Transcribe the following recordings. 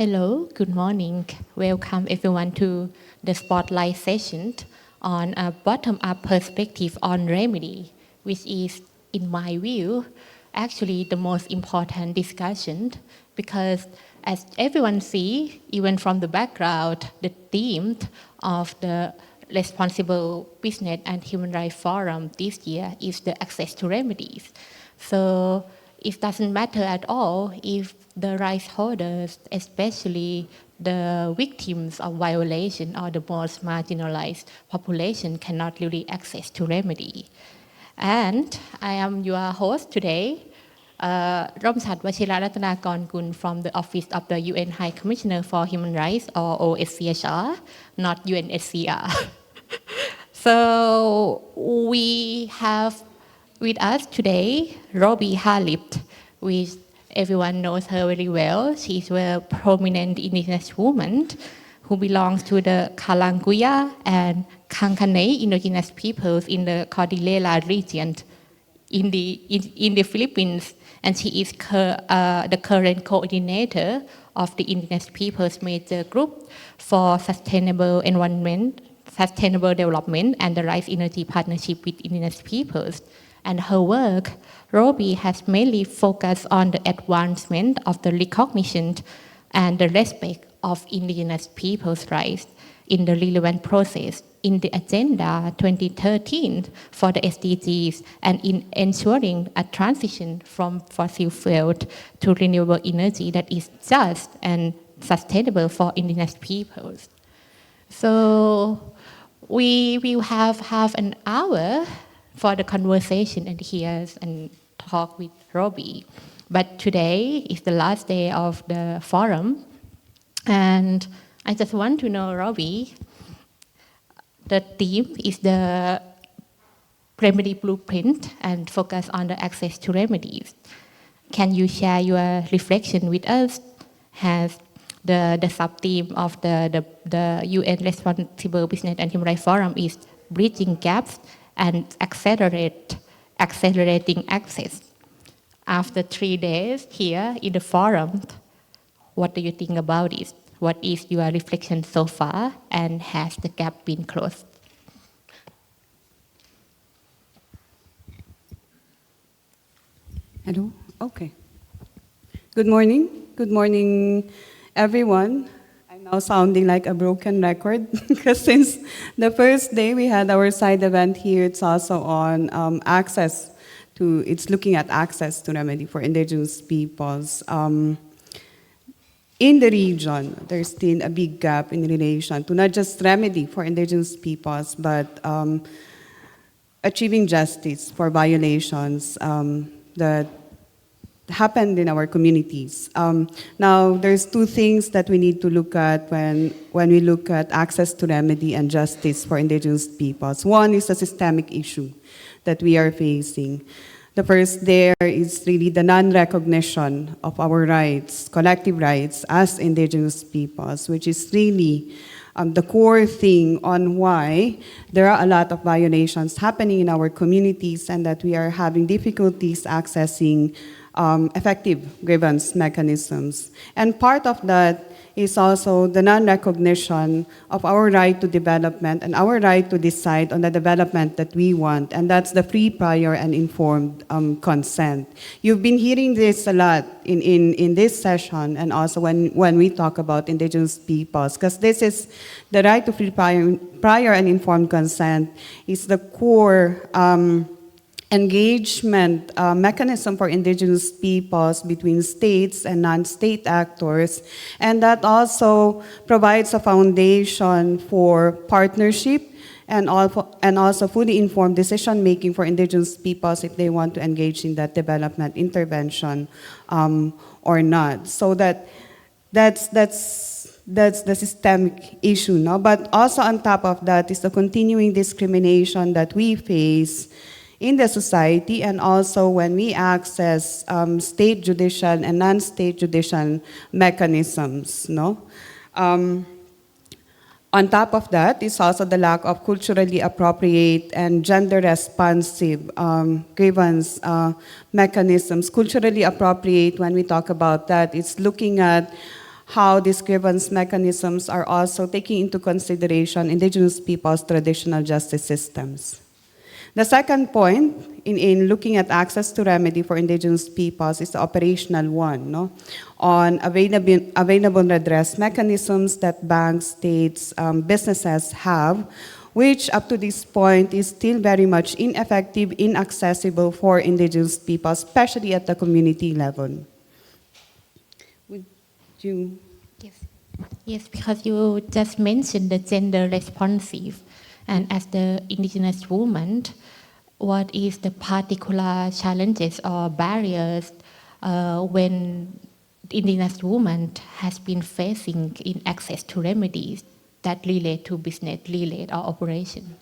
Hello, good morning. Welcome everyone to the spotlight session on a bottom-up perspective on remedy, which is, in my view, actually the most important discussion because as everyone sees, even from the background, the theme of the Responsible Business and Human Rights Forum this year is the access to remedies. So it doesn't matter at all if the rights holders, especially the victims of violation or the most marginalized population, cannot really access to remedy. And I am your host today, Romsat Wachiraratanakorn from the Office of the UN High Commissioner for Human Rights, or OHCHR, not UNHCR. So we have with us today Robie Halip, which everyone knows her very well. She's a prominent indigenous woman who belongs to the Kalanguya and Kankanay indigenous peoples in the Cordillera region in the Philippines. And she is the current coordinator of the Indigenous Peoples Major Group for Sustainable Environment, Sustainable Development and the Rice Energy Partnership with Indigenous Peoples. And her work, Robie, has mainly focused on the advancement of the recognition and the respect of Indigenous peoples' rights in the relevant process in the Agenda 2013 for the SDGs and in ensuring a transition from fossil fuel to renewable energy that is just and sustainable for Indigenous peoples. So we will have half an hour for the conversation and hear and talk with Robie. But today is the last day of the forum. And I just want to know, Robie, the theme is the remedy blueprint and focus on the access to remedies. Can you share your reflection with us? Has the sub-theme of the UN Responsible Business and Human Rights Forum is bridging gaps and accelerating access. After 3 days here in the forum, what do you think about it? What is your reflection so far, and has the gap been closed? Hello? Okay. Good morning, everyone. I'm now sounding like a broken record because since the first day we had our side event here, it's also on it's looking at access to remedy for indigenous peoples. In the region, there's still a big gap in relation to not just remedy for indigenous peoples, but achieving justice for violations that happened in our communities. Now, there's two things that we need to look at when we look at access to remedy and justice for indigenous peoples. One is a systemic issue that we are facing. The first there is really the non-recognition of our rights, collective rights as indigenous peoples, which is really the core thing on why there are a lot of violations happening in our communities and that we are having difficulties accessing effective grievance mechanisms. And part of that is also the non-recognition of our right to development and our right to decide on the development that we want, and that's the free, prior, and informed consent. You've been hearing this a lot in this session and also when we talk about indigenous peoples, because this is the right to free, prior, and informed consent is the core engagement mechanism for indigenous peoples between states and non-state actors, and that also provides a foundation for partnership and also fully informed decision-making for indigenous peoples if they want to engage in that development intervention or not. So that's the systemic issue, no? But also on top of that is the continuing discrimination that we face in the society, and also when we access state judicial and non-state judicial mechanisms, no? On top of that is also the lack of culturally appropriate and gender-responsive grievance mechanisms. Culturally appropriate, when we talk about that, it's looking at how these grievance mechanisms are also taking into consideration Indigenous peoples' traditional justice systems. The second point in looking at access to remedy for Indigenous peoples is the operational one, no? On available redress mechanisms that banks, states, businesses have, which up to this point is still very much ineffective, inaccessible for Indigenous people, especially at the community level. Would you? Yes. Yes, because you just mentioned the gender responsive. And as the Indigenous woman, what is the particular challenges or barriers when Indigenous woman has been facing in access to remedies that relate to business, relate or operation?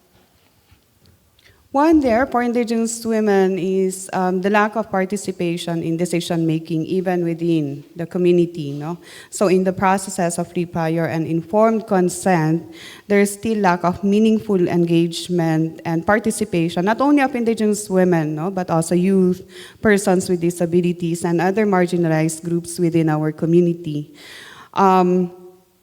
One there for Indigenous women is the lack of participation in decision-making even within the community. No? So in the processes of free, prior, and informed consent, there is still lack of meaningful engagement and participation, not only of Indigenous women, no, but also youth, persons with disabilities, and other marginalized groups within our community.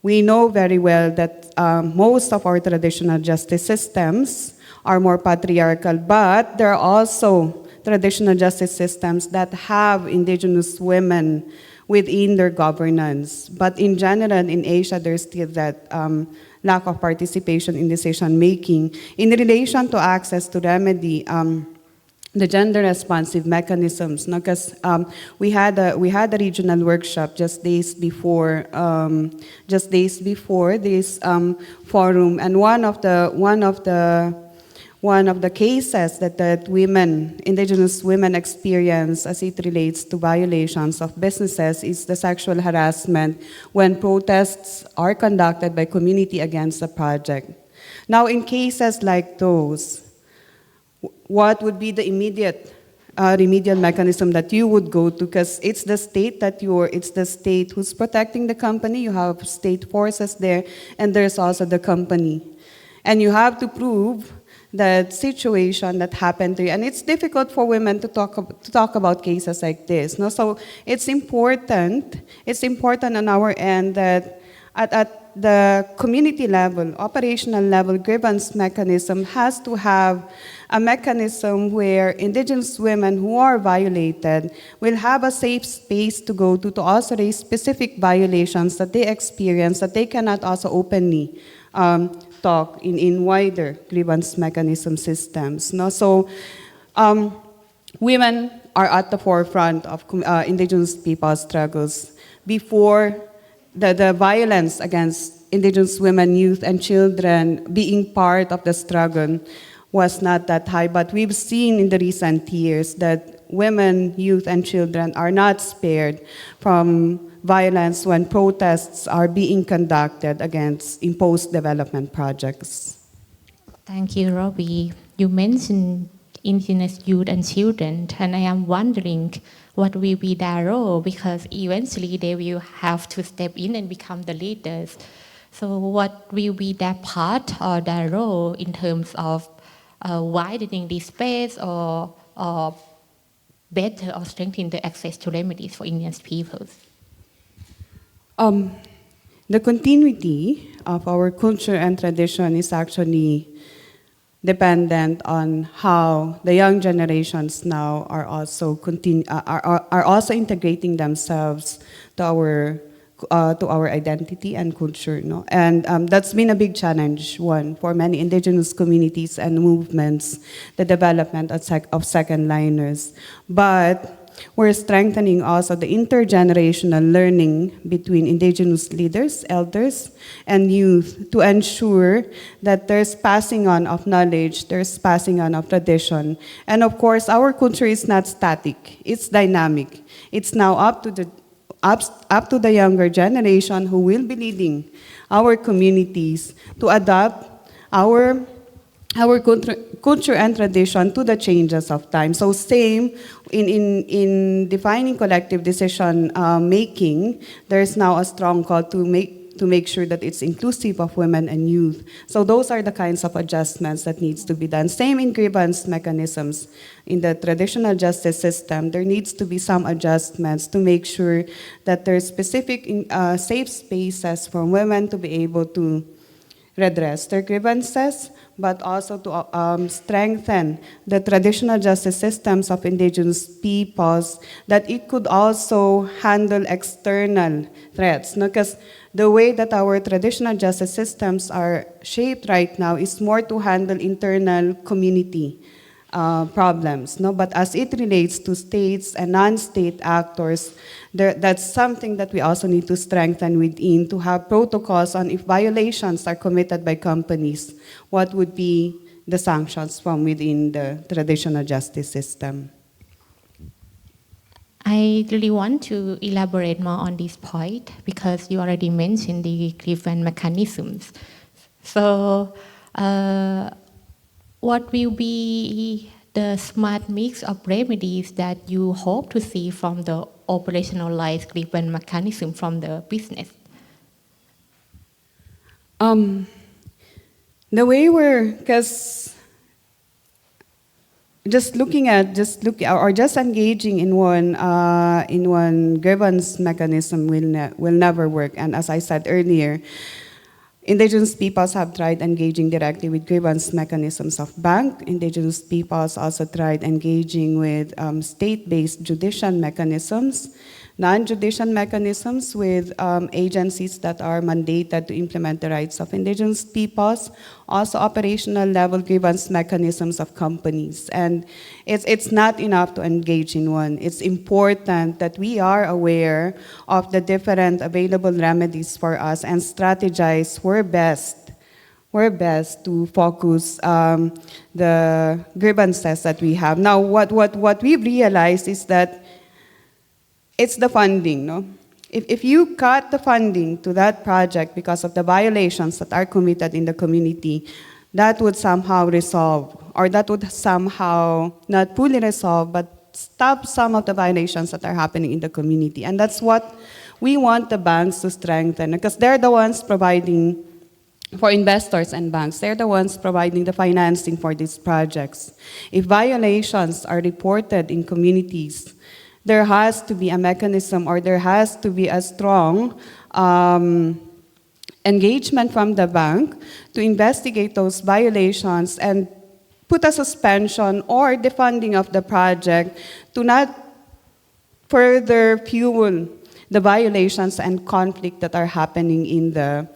We know very well that most of our traditional justice systems are more patriarchal, but there are also traditional justice systems that have Indigenous women within their governance. But in general, in Asia, there's still that lack of participation in decision-making. In relation to access to remedy, the gender-responsive mechanisms, because we had a regional workshop just days before this forum, and one of the cases that Indigenous women experience as it relates to violations of businesses is the sexual harassment when protests are conducted by community against the project. Now, in cases like those, what would be the immediate remedial mechanism that you would go to? Because it's the state who's protecting the company. You have state forces there, and there's also the company, and you have to prove that situation that happened to you. And it's difficult for women to talk about cases like this. No? So it's important on our end that at the community level, operational level, grievance mechanism has to have a mechanism where Indigenous women who are violated will have a safe space to go to also raise specific violations that they experience that they cannot also openly talk in wider grievance mechanism systems. No? So women are at the forefront of Indigenous people's struggles. Before, the violence against Indigenous women, youth, and children being part of the struggle was not that high, but we've seen in the recent years that women, youth, and children are not spared from violence when protests are being conducted against imposed development projects. Thank you, Robie. You mentioned Indigenous youth and children, and I am wondering what will be their role, because eventually they will have to step in and become the leaders. So what will be their part or their role in terms of widening the space or better or strengthening the access to remedies for Indigenous peoples? The continuity of our culture and tradition is actually dependent on how the young generations now are also integrating themselves to our identity and culture, no? And that's been a big challenge, one, for many Indigenous communities and movements, the development of second liners. But we're strengthening also the intergenerational learning between Indigenous leaders, elders, and youth to ensure that there's passing on of knowledge, there's passing on of tradition. And of course, our culture is not static, it's dynamic. It's now up to the younger generation who will be leading our communities to adapt our culture and tradition to the changes of time. So same in defining collective decision making, there's now a strong call to to make sure that it's inclusive of women and youth. So those are the kinds of adjustments that needs to be done. Same in grievance mechanisms. In the traditional justice system, there needs to be some adjustments to make sure that there's specific safe spaces for women to be able to redress their grievances, but also to strengthen the traditional justice systems of indigenous peoples, that it could also handle external threats. Because the way that our traditional justice systems are shaped right now is more to handle internal community problems. No? But as it relates to states and non-state actors, that's something that we also need to strengthen within, to have protocols on if violations are committed by companies, what would be the sanctions from within the traditional justice system. I really want to elaborate more on this point because you already mentioned the grievance mechanisms. So, what will be the smart mix of remedies that you hope to see from the operationalized grievance mechanism from the business? The way because just engaging in one grievance mechanism will never work. And as I said earlier, Indigenous peoples have tried engaging directly with grievance mechanisms of bank. Indigenous peoples also tried engaging with state-based judicial mechanisms, non-judicial mechanisms with agencies that are mandated to implement the rights of Indigenous peoples, also operational level grievance mechanisms of companies. And it's not enough to engage in one. It's important that we are aware of the different available remedies for us and strategize where best to focus the grievances that we have. Now, what we've realized is that it's the funding, no? If you cut the funding to that project because of the violations that are committed in the community, that would somehow resolve, or that would somehow not fully resolve, but stop some of the violations that are happening in the community. And that's what we want the banks to strengthen, because they're the ones providing for investors and banks. They're the ones providing the financing for these projects. If violations are reported in communities, there has to be a mechanism, or there has to be a strong engagement from the bank to investigate those violations and put a suspension or defunding of the project to not further fuel the violations and conflict that are happening in the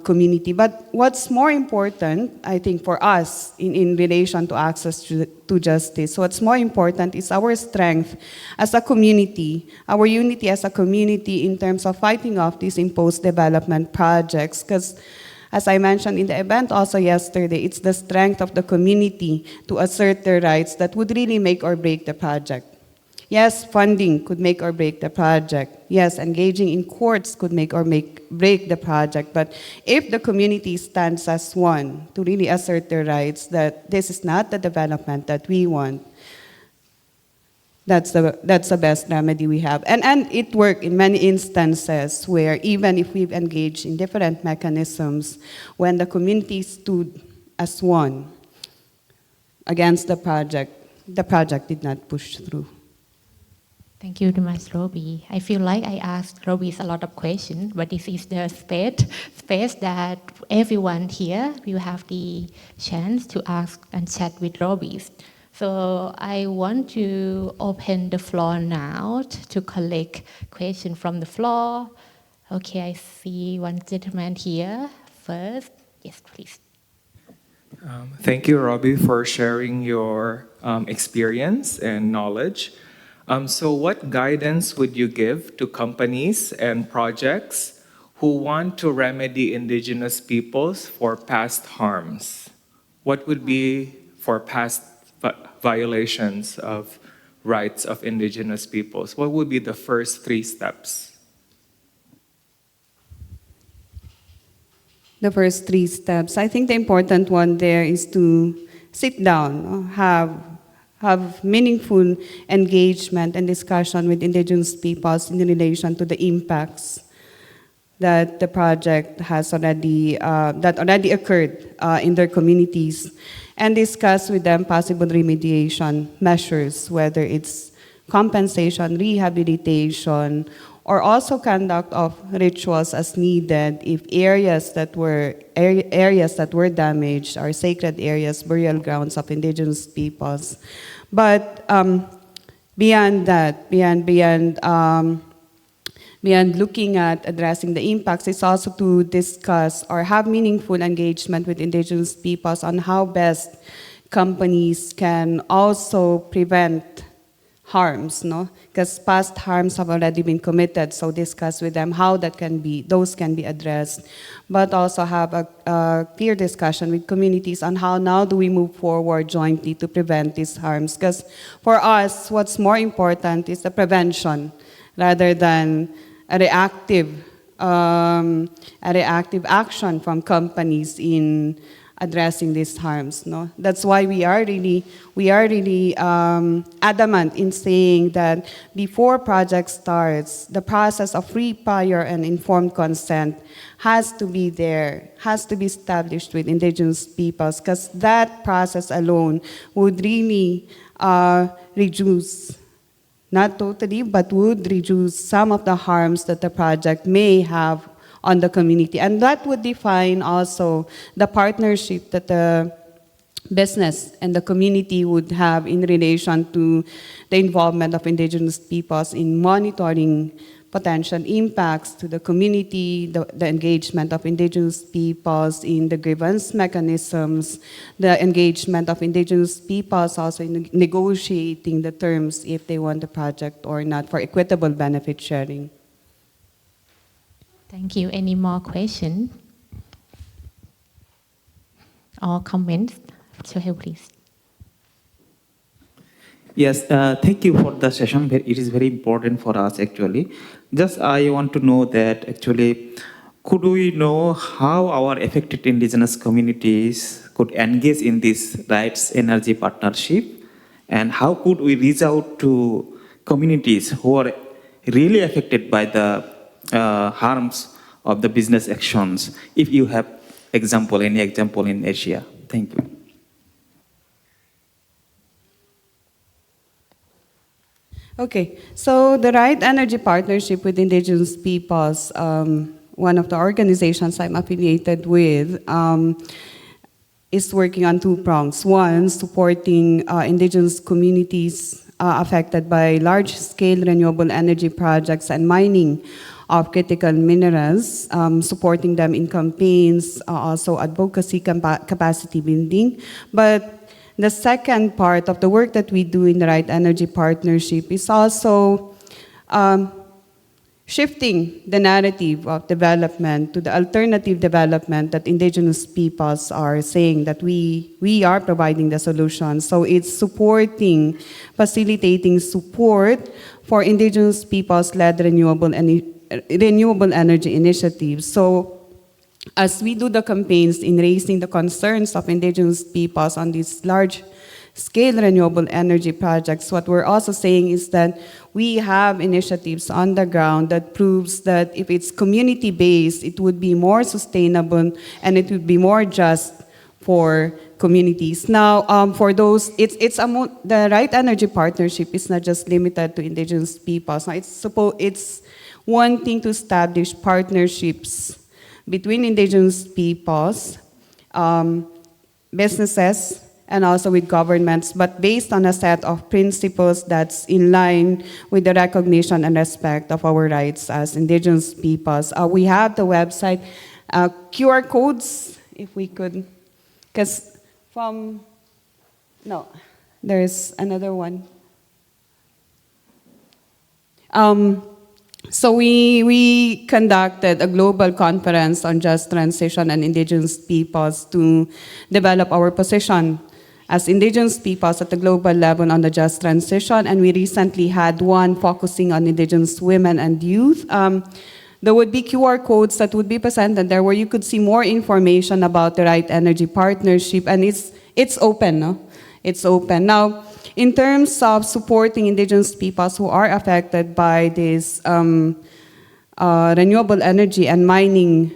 community. But what's more important, I think, for us in relation to access to justice, what's more important is our strength as a community, our unity as a community in terms of fighting off these imposed development projects. Because as I mentioned in the event also yesterday, it's the strength of the community to assert their rights that would really make or break the project. Yes, funding could make or break the project. Yes, engaging in courts could make or break the project. But if the community stands as one to really assert their rights that this is not the development that we want, that's the best remedy we have. And it worked in many instances where even if we've engaged in different mechanisms, when the community stood as one against the project did not push through. Thank you very much, Robie. I feel like I asked Robie a lot of questions, but this is the space that everyone here will have the chance to ask and chat with Robie. So I want to open the floor now to collect questions from the floor. Okay, I see one gentleman here first. Yes, please. Thank you, Robie, for sharing your experience and knowledge. So what guidance would you give to companies and projects who want to remedy Indigenous peoples for past harms? What would be for past violations of rights of Indigenous peoples? What would be the first 3 steps? The first 3 steps. I think the important one there is to sit down, have meaningful engagement and discussion with Indigenous peoples in relation to the impacts that the project has already that already occurred in their communities, and discuss with them possible remediation measures, whether it's compensation, rehabilitation, or also conduct of rituals as needed if areas that were damaged are sacred areas, burial grounds of indigenous peoples. But beyond that, beyond looking at addressing the impacts, it's also to discuss or have meaningful engagement with indigenous peoples on how best companies can also prevent harms, no? Because past harms have already been committed, so discuss with them how those can be addressed, but also have a clear discussion with communities on how now do we move forward jointly to prevent these harms. Because for us, what's more important is the prevention rather than a reactive action from companies in addressing these harms. No, that's why we are really adamant in saying that before project starts, the process of free, prior, and informed consent has to be there, has to be established with indigenous peoples, because that process alone would really reduce, not totally, but would reduce some of the harms that the project may have on the community. And that would define also the partnership that the business and the community would have in relation to the involvement of indigenous peoples in monitoring potential impacts to the community, the engagement of indigenous peoples in the grievance mechanisms, the engagement of indigenous peoples also in negotiating the terms if they want the project or not for equitable benefit sharing. Thank you. Any more questions or comments? So here, please. Yes, thank you for the session. It is very important for us actually. Just I want to know that actually, could we know how our affected indigenous communities could engage in this rights energy partnership, and how could we reach out to communities who are really affected by the harms of the business actions? If you have any example in Asia. Thank you. Okay, so the Right Energy Partnership with Indigenous Peoples, one of the organizations I'm affiliated with, is working on two prongs. One, supporting indigenous communities affected by large-scale renewable energy projects and mining of critical minerals, supporting them in campaigns, also advocacy, capacity building. But the second part of the work that we do in the Right Energy Partnership is also shifting the narrative of development to the alternative development that indigenous peoples are saying that we are providing the solution. So it's supporting, facilitating support for indigenous peoples-led renewable energy initiatives. So as we do the campaigns in raising the concerns of indigenous peoples on these large-scale renewable energy projects, what we're also saying is that we have initiatives on the ground that proves that if it's community-based, it would be more sustainable and it would be more just for communities. Now, for those, the Right Energy Partnership is not just limited to indigenous peoples. Now, it's wanting to establish partnerships between indigenous peoples, businesses, and also with governments, but based on a set of principles that's in line with the recognition and respect of our rights as indigenous peoples. We have the website, QR codes, if we could, because there's another one. So we conducted a global conference on just transition and indigenous peoples to develop our position as indigenous peoples at the global level on the just transition, and we recently had one focusing on indigenous women and youth. There would be QR codes that would be presented there where you could see more information about the Right Energy Partnership, and it's open, no? It's open. Now, in terms of supporting indigenous peoples who are affected by these renewable energy and mining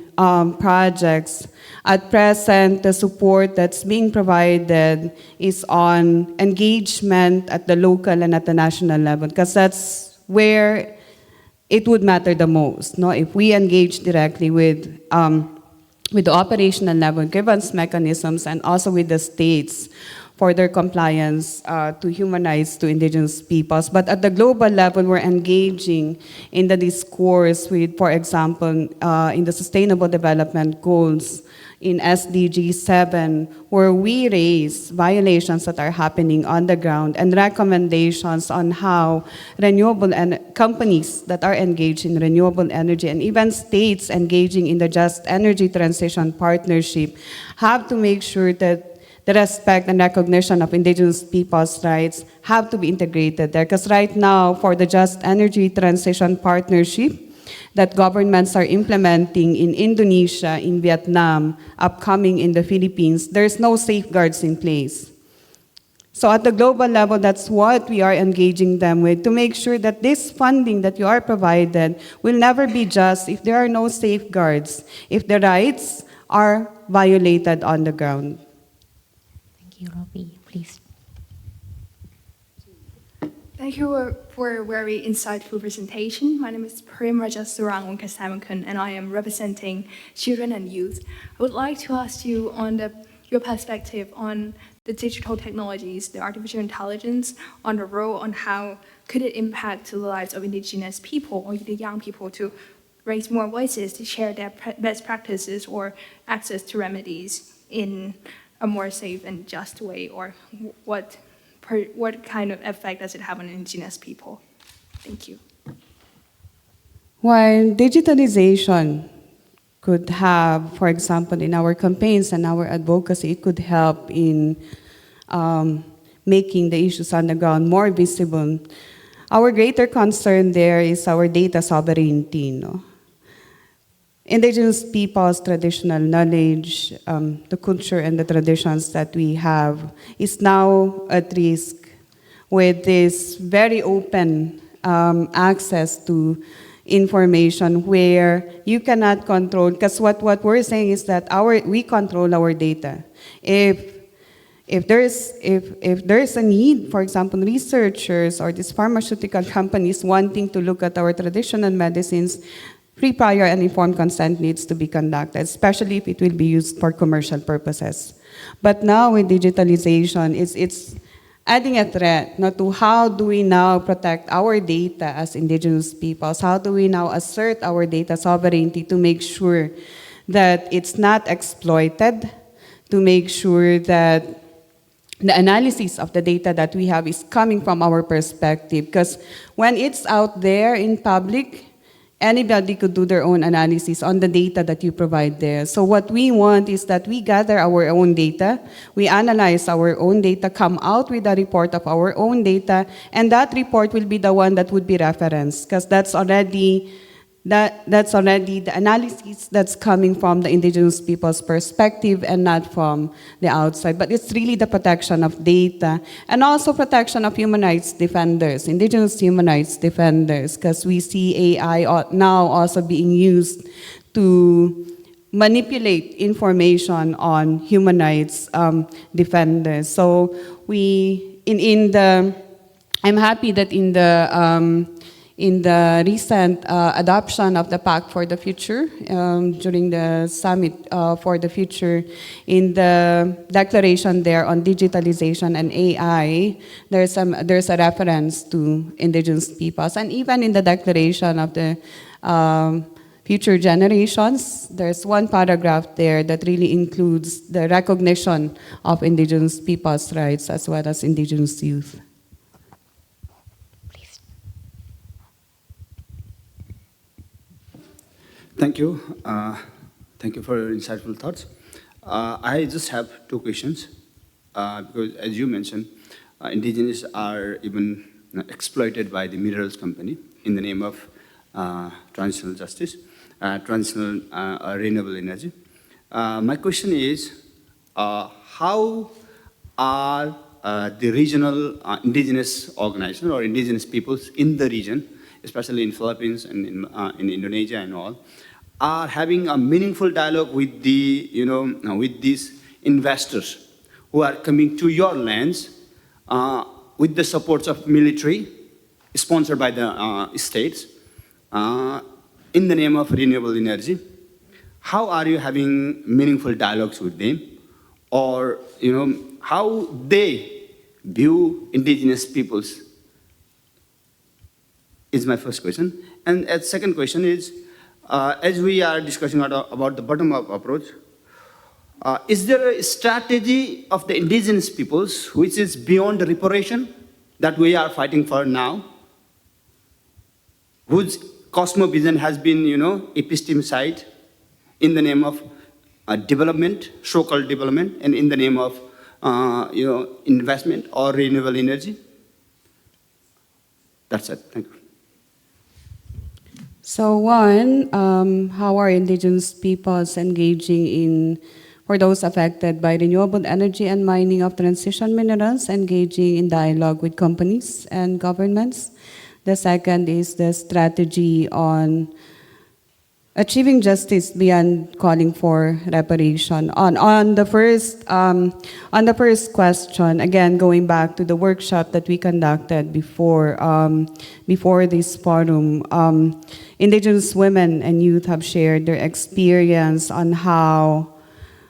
projects. At present, the support that's being provided is on engagement at the local and at the national level, because that's where it would matter the most. No? If we engage directly with the operational level, grievance mechanisms, and also with the states for their compliance to human rights to indigenous peoples. But at the global level, we're engaging in the discourse with, for example, in the Sustainable Development Goals in SDG 7, where we raise violations that are happening on the ground and recommendations on how renewable companies that are engaged in renewable energy and even states engaging in the Just Energy Transition Partnership have to make sure that the respect and recognition of indigenous people's rights have to be integrated there. Because right now, for the Just Energy Transition Partnership that governments are implementing in Indonesia, in Vietnam, upcoming in the Philippines, there's no safeguards in place. So at the global level, that's what we are engaging them with, to make sure that this funding that you are provided will never be just if there are no safeguards, if the rights are violated on the ground. Thank you, Robie. Please. Thank you for a very insightful presentation. My name is Prim Rajasturang Wongkasamakun, and I am representing children and youth. I would like to ask you on your perspective on the digital technologies, the artificial intelligence, on the role, on how could it impact the lives of indigenous people or the young people to raise more voices, to share their best practices or access to remedies in a more safe and just way, or what kind of effect does it have on indigenous people? Thank you. While digitalization could have, for example, in our campaigns and our advocacy, it could help in making the issues on the ground more visible. Our greater concern there is our data sovereignty. No? Indigenous people's traditional knowledge, the culture and the traditions that we have is now at risk with this very open access to information where you cannot control, because what we're saying is that we control our data. If there's a need, for example, researchers or these pharmaceutical companies wanting to look at our traditional medicines, free, prior, and informed consent needs to be conducted, especially if it will be used for commercial purposes. But now with digitalization, it's adding a threat to how do we now protect our data as indigenous peoples? How do we now assert our data sovereignty to make sure that it's not exploited, to make sure that the analysis of the data that we have is coming from our perspective? Because when it's out there in public, anybody could do their own analysis on the data that you provide there. So what we want is that we gather our own data, we analyze our own data, come out with a report of our own data, and that report will be the one that would be referenced, because that's already the analysis that's coming from the indigenous people's perspective and not from the outside. But it's really the protection of data and also protection of human rights defenders, indigenous human rights defenders, because we see AI now also being used to manipulate information on human rights defenders. So I'm happy that in the recent adoption of the Pact for the Future, during the Summit for the Future, in the declaration there on digitalization and AI, there's a reference to indigenous peoples. And even in the declaration of the future generations, there's one paragraph there that really includes the recognition of indigenous peoples' rights as well as indigenous youth. Thank you. Thank you for your insightful thoughts. I just have two questions. Because as you mentioned, indigenous are even exploited by the minerals company in the name of transitional justice, transitional renewable energy. My question is, how are the regional indigenous organizations or indigenous peoples in the region especially in Philippines and in Indonesia and all, are having a meaningful dialogue with with these investors who are coming to your lands with the supports of military, sponsored by the states, in the name of renewable energy. How are you having meaningful dialogues with them? Or, how they view indigenous peoples is my first question. And the second question is, as we are discussing about the bottom-up approach, is there a strategy of the indigenous peoples which is beyond the reparation that we are fighting for now, whose cosmovision has been, epistemicide in the name of development, so-called development, and in the name of, investment or renewable energy? That's it. Thank you. So one, how are indigenous peoples engaging in, for those affected by renewable energy and mining of transition minerals, engaging in dialogue with companies and governments? The second is the strategy on achieving justice beyond calling for reparation. On the first question, again going back to the workshop that we conducted before this forum, indigenous women and youth have shared their experience on how,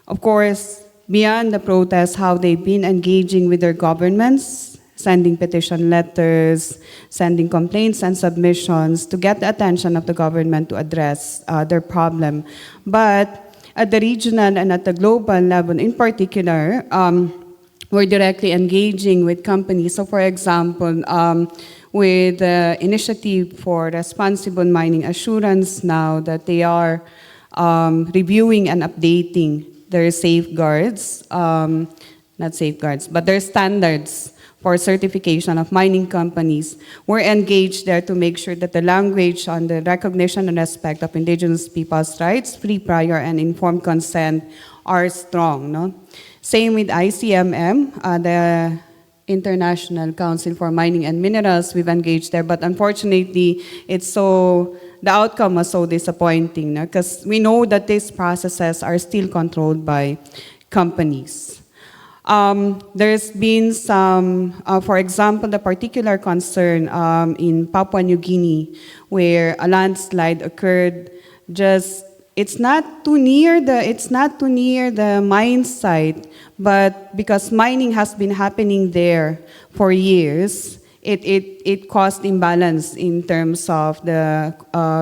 of course, beyond the protests, how they've been engaging with their governments, sending petition letters, sending complaints and submissions to get the attention of the government to address their problem. But at the regional and at the global level in particular, we're directly engaging with companies. So for example, with the Initiative for Responsible Mining Assurance now that they are reviewing and updating their safeguards, not safeguards, but their standards for certification of mining companies. We're engaged there to make sure that the language on the recognition and respect of indigenous people's rights, free, prior, and informed consent are strong. No? Same with ICMM, the International Council for Mining and Minerals, we've engaged there, but unfortunately, the outcome was so disappointing, because we know that these processes are still controlled by companies. There's been some, for example, the particular concern in Papua New Guinea, where a landslide occurred it's not too near the mine site, but because mining has been happening there for years, it caused imbalance in terms of the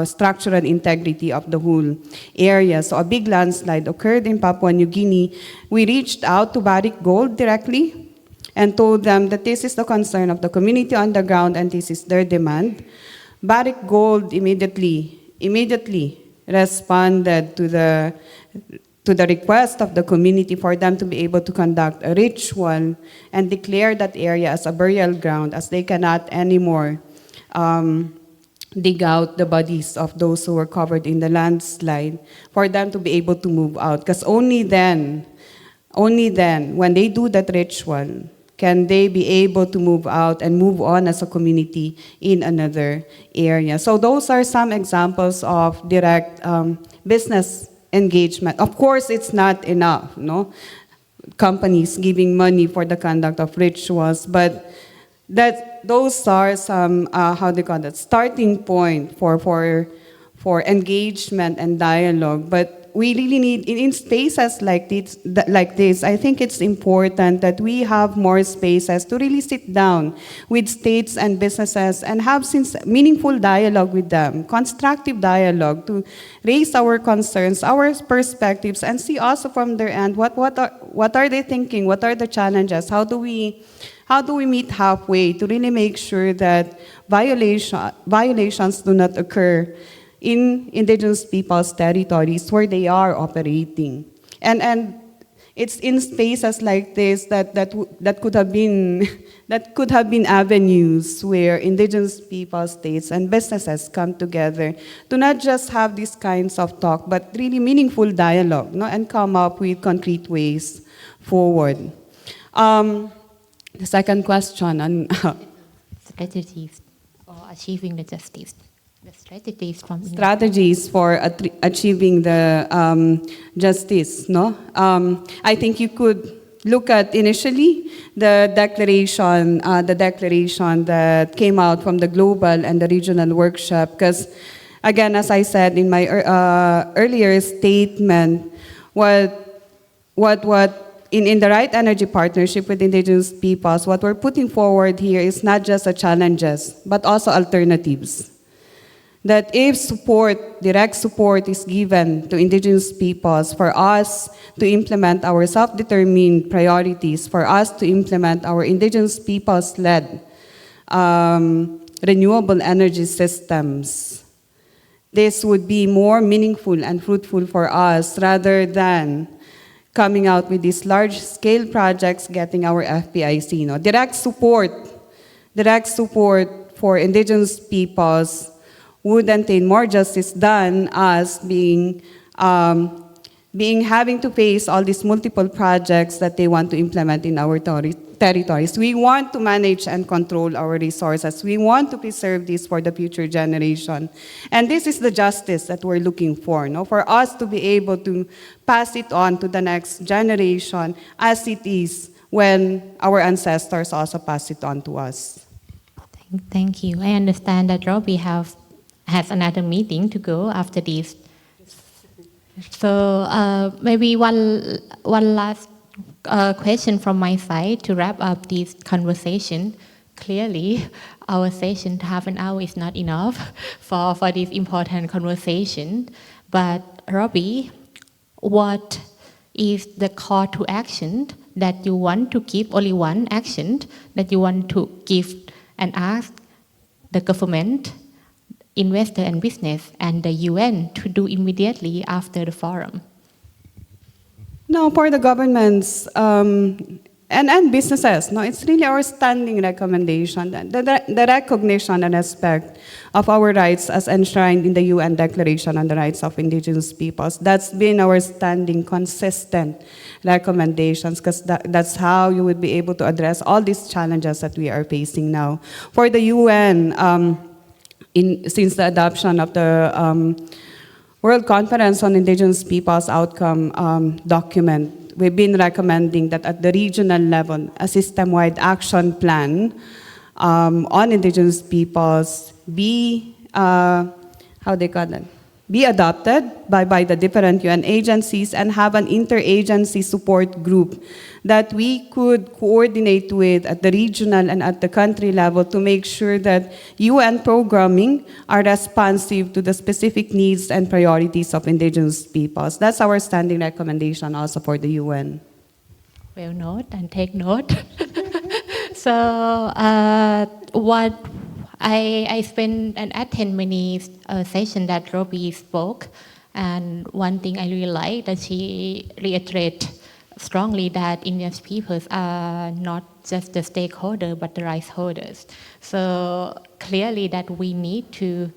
structural integrity of the whole area. So a big landslide occurred in Papua New Guinea. We reached out to Barrick Gold directly and told them that this is the concern of the community on the ground and this is their demand. Barrick Gold immediately responded to the request of the community for them to be able to conduct a ritual and declare that area as a burial ground, as they cannot anymore dig out the bodies of those who were covered in the landslide, for them to be able to move out. Because only then, when they do that ritual, can they be able to move out and move on as a community in another area. So those are some examples of direct business engagement. Of course, it's not enough, no? Companies giving money for the conduct of rituals, but those are some, starting point for engagement and dialogue. But we really need, in spaces like this, I think it's important that we have more spaces to really sit down with states and businesses and have meaningful dialogue with them, constructive dialogue to raise our concerns, our perspectives, and see also from their end what are they thinking, what are the challenges, how do we meet halfway to really make sure that violations do not occur in indigenous people's territories where they are operating. And it's in spaces like this that could have been avenues where indigenous people, states, and businesses come together to not just have these kinds of talk, but really meaningful dialogue, no? And come up with concrete ways forward. The second question on strategies. achieving the justice, the strategies from Strategies for achieving the justice. No, I think you could look at initially the declaration that came out from the global and the regional workshop. Because, again, as I said in my earlier statement, in the Right Energy Partnership with Indigenous Peoples, what we're putting forward here is not just the challenges, but also alternatives. That if direct support is given to Indigenous peoples for us to implement our self-determined priorities, for us to implement our Indigenous peoples-led renewable energy systems, this would be more meaningful and fruitful for us rather than coming out with these large-scale projects, getting our FPIC. Direct support for Indigenous peoples would entail more justice than us having to face all these multiple projects that they want to implement in our territories. We want to manage and control our resources. We want to preserve this for the future generation. And this is the justice that we're looking for, for us to be able to pass it on to the next generation as it is when our ancestors also pass it on to us. Thank you. I understand that Robie has another meeting to go after this. So maybe one last question from my side to wrap up this conversation. Clearly, our session, half an hour, is not enough for this important conversation. But Robie, what is the call to action that you want to give, only one action that you want to give and ask the government, investor and business, and the UN to do immediately after the forum? No, for the governments and businesses, it's really our standing recommendation, the recognition and respect of our rights as enshrined in the UN Declaration on the Rights of Indigenous Peoples. That's been our standing, consistent recommendations, because that's how you would be able to address all these challenges that we are facing now. For the UN, since the adoption of the World Conference on Indigenous Peoples Outcome document, we've been recommending that at the regional level, a system-wide action plan on Indigenous peoples be adopted by the different UN agencies and have an interagency support group that we could coordinate with at the regional and at the country level to make sure that UN programming are responsive to the specific needs and priorities of Indigenous peoples. That's our standing recommendation also for the UN. Well, note and take note. So what I spent and attend many sessions that Robie spoke, and one thing I really like that she reiterated strongly that Indigenous peoples are not just the stakeholder but the rights holders. So clearly that we need to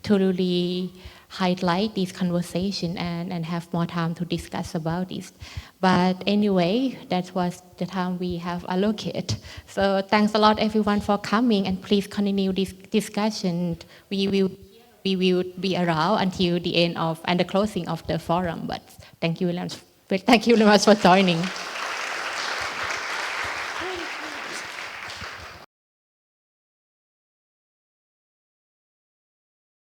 really highlight this conversation and have more time to discuss about this. But anyway, that was the time we have allocated. So thanks a lot everyone for coming, and please continue this discussion. We will be around until the end of and the closing of the forum. But thank you very much for joining.